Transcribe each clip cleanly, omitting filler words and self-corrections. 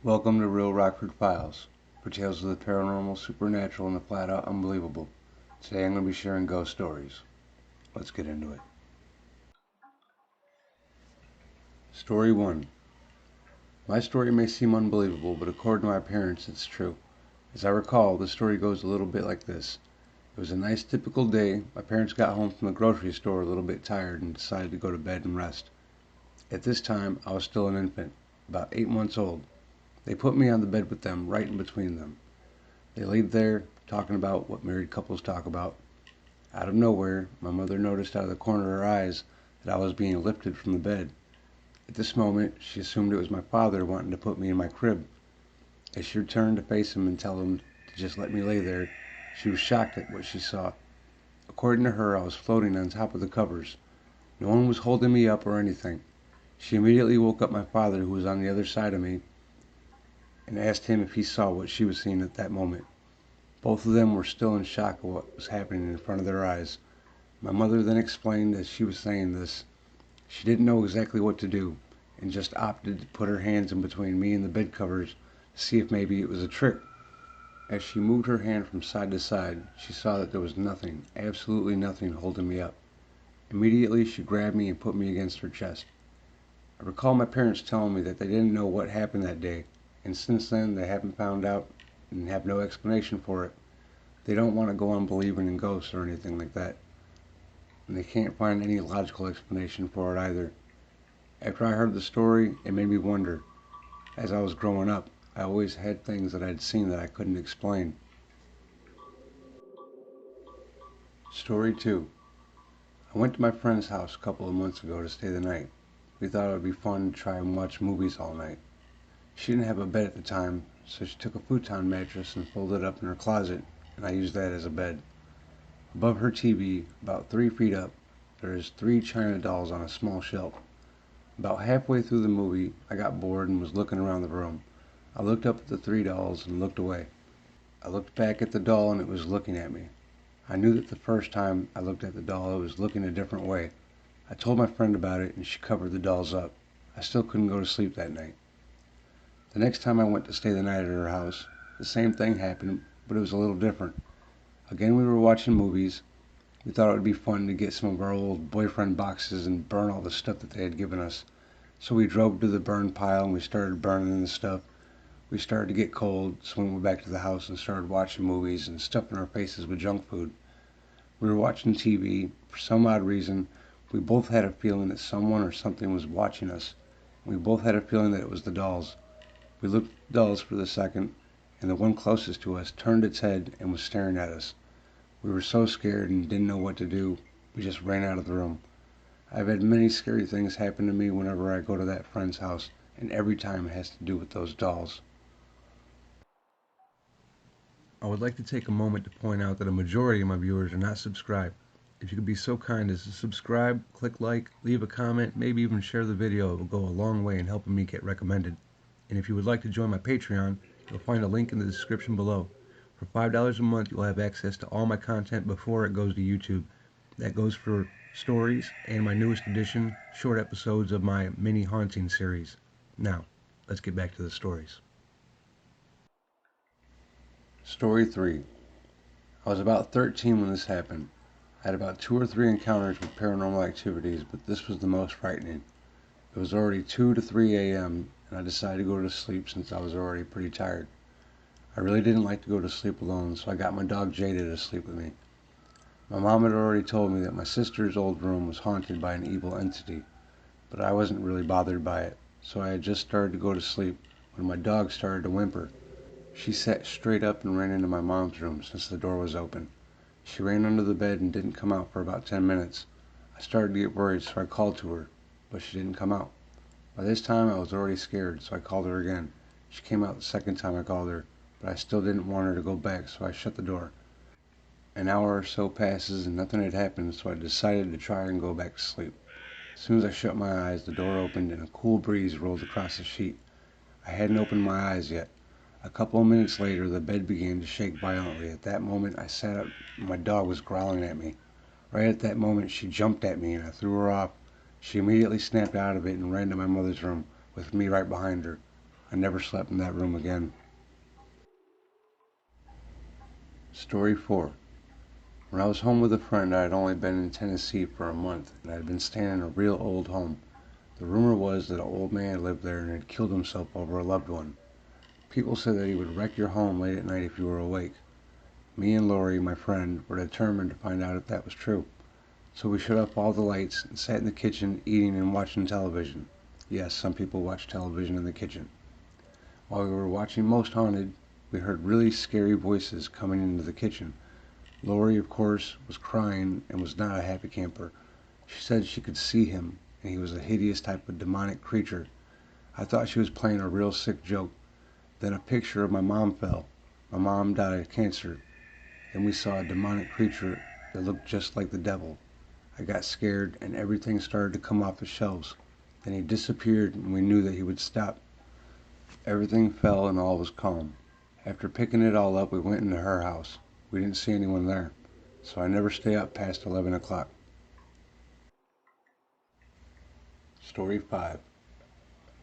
Welcome to Real Rockford Files, for tales of the paranormal, supernatural, and the flat-out unbelievable. Today I'm going to be sharing ghost stories. Let's get into it. Story 1. My story may seem unbelievable, but according to my parents, it's true. As I recall, the story goes a little bit like this. It was a nice typical day. My parents got home from the grocery store a little bit tired and decided to go to bed and rest. At this time, I was still an infant, about 8 months old. They put me on the bed with them, right in between them. They laid there, talking about what married couples talk about. Out of nowhere, my mother noticed out of the corner of her eyes that I was being lifted from the bed. At this moment, she assumed it was my father wanting to put me in my crib. As she turned to face him and tell him to just let me lay there, she was shocked at what she saw. According to her, I was floating on top of the covers. No one was holding me up or anything. She immediately woke up my father, who was on the other side of me, and asked him if he saw what she was seeing at that moment. Both of them were still in shock at what was happening in front of their eyes. My mother then explained as she was saying this, she didn't know exactly what to do, and just opted to put her hands in between me and the bed covers to see if maybe it was a trick. As she moved her hand from side to side, she saw that there was nothing, absolutely nothing, holding me up. Immediately she grabbed me and put me against her chest. I recall my parents telling me that they didn't know what happened that day, and since then they haven't found out and have no explanation for it. They don't want to go on believing in ghosts or anything like that, and they can't find any logical explanation for it either. After I heard the story, it made me wonder. As I was growing up, I always had things that I'd seen that I couldn't explain. Story 2. I went to my friend's house a couple of months ago to stay the night. We thought it would be fun to try and watch movies all night. She didn't have a bed at the time, so she took a futon mattress and folded it up in her closet, and I used that as a bed. Above her TV, about 3 feet up, there is 3 china dolls on a small shelf. About halfway through the movie, I got bored and was looking around the room. I looked up at the 3 dolls and looked away. I looked back at the doll and it was looking at me. I knew that the first time I looked at the doll, it was looking a different way. I told my friend about it and she covered the dolls up. I still couldn't go to sleep that night. The next time I went to stay the night at her house, the same thing happened, but it was a little different. Again, we were watching movies. We thought it would be fun to get some of our old boyfriend boxes and burn all the stuff that they had given us. So we drove to the burn pile and we started burning the stuff. We started to get cold, so we went back to the house and started watching movies and stuffing our faces with junk food. We were watching TV. For some odd reason, we both had a feeling that someone or something was watching us. We both had a feeling that it was the dolls. We looked at the dolls for the second, and the one closest to us turned its head and was staring at us. We were so scared and didn't know what to do, we just ran out of the room. I've had many scary things happen to me whenever I go to that friend's house, and every time it has to do with those dolls. I would like to take a moment to point out that a majority of my viewers are not subscribed. If you could be so kind as to subscribe, click like, leave a comment, maybe even share the video, it will go a long way in helping me get recommended. And if you would like to join my Patreon, you'll find a link in the description below. For $5 a month, you'll have access to all my content before it goes to YouTube. That goes for stories and my newest edition, short episodes of my mini haunting series. Now, let's get back to the stories. Story 3. I was about 13 when this happened. I had about 2 or 3 encounters with paranormal activities, but this was the most frightening. It was already 2 to 3 a.m., and I decided to go to sleep since I was already pretty tired. I really didn't like to go to sleep alone, so I got my dog Jada to sleep with me. My mom had already told me that my sister's old room was haunted by an evil entity, but I wasn't really bothered by it, so I had just started to go to sleep when my dog started to whimper. She sat straight up and ran into my mom's room since the door was open. She ran under the bed and didn't come out for about 10 minutes. I started to get worried, so I called to her, but she didn't come out. By this time, I was already scared, so I called her again. She came out the second time I called her, but I still didn't want her to go back, so I shut the door. An hour or so passes and nothing had happened, so I decided to try and go back to sleep. As soon as I shut my eyes, the door opened and a cool breeze rolled across the sheet. I hadn't opened my eyes yet. A couple of minutes later, the bed began to shake violently. At that moment, I sat up and my dog was growling at me. Right at that moment, she jumped at me and I threw her off. She immediately snapped out of it and ran to my mother's room, with me right behind her. I never slept in that room again. Story 4. When I was home with a friend, I had only been in Tennessee for a month, and I had been staying in a real old home. The rumor was that an old man lived there and had killed himself over a loved one. People said that he would wreck your home late at night if you were awake. Me and Lori, my friend, were determined to find out if that was true. So we shut off all the lights and sat in the kitchen eating and watching television. Yes, some people watch television in the kitchen. While we were watching Most Haunted, we heard really scary voices coming into the kitchen. Lori, of course, was crying and was not a happy camper. She said she could see him, and he was a hideous type of demonic creature. I thought she was playing a real sick joke. Then a picture of my mom fell. My mom died of cancer. Then we saw a demonic creature that looked just like the devil. I got scared and everything started to come off the shelves. Then he disappeared and we knew that he would stop. Everything fell and all was calm. After picking it all up, we went into her house. We didn't see anyone there, so I never stay up past 11 o'clock. Story 5.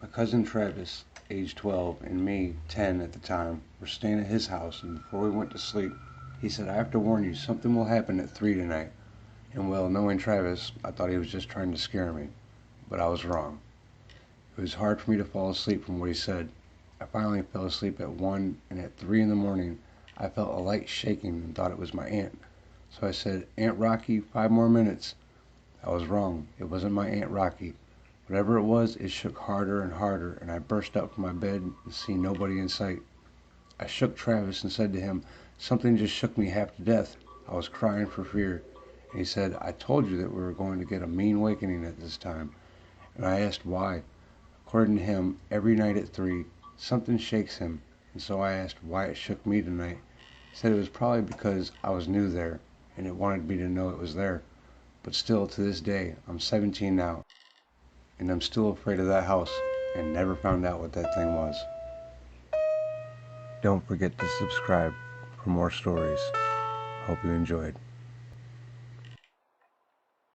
My cousin Travis, age 12, and me, 10 at the time, were staying at his house, and before we went to sleep, he said, "I have to warn you, something will happen at 3 tonight." And well, knowing Travis, I thought he was just trying to scare me, but I was wrong. It was hard for me to fall asleep from what he said. I finally fell asleep at 1, and at 3 in the morning, I felt a light shaking and thought it was my aunt. So I said, "Aunt Rocky, 5 more minutes." I was wrong. It wasn't my Aunt Rocky. Whatever it was, it shook harder and harder, and I burst up from my bed and see nobody in sight. I shook Travis and said to him, "Something just shook me half to death." I was crying for fear, and he said, "I told you that we were going to get a mean awakening at this time." And I asked why. According to him, every night at 3, something shakes him, and so I asked why it shook me tonight. He said it was probably because I was new there, and it wanted me to know it was there. But still, to this day, I'm 17 now, and I'm still afraid of that house, and never found out what that thing was. Don't forget to subscribe for more stories. Hope you enjoyed.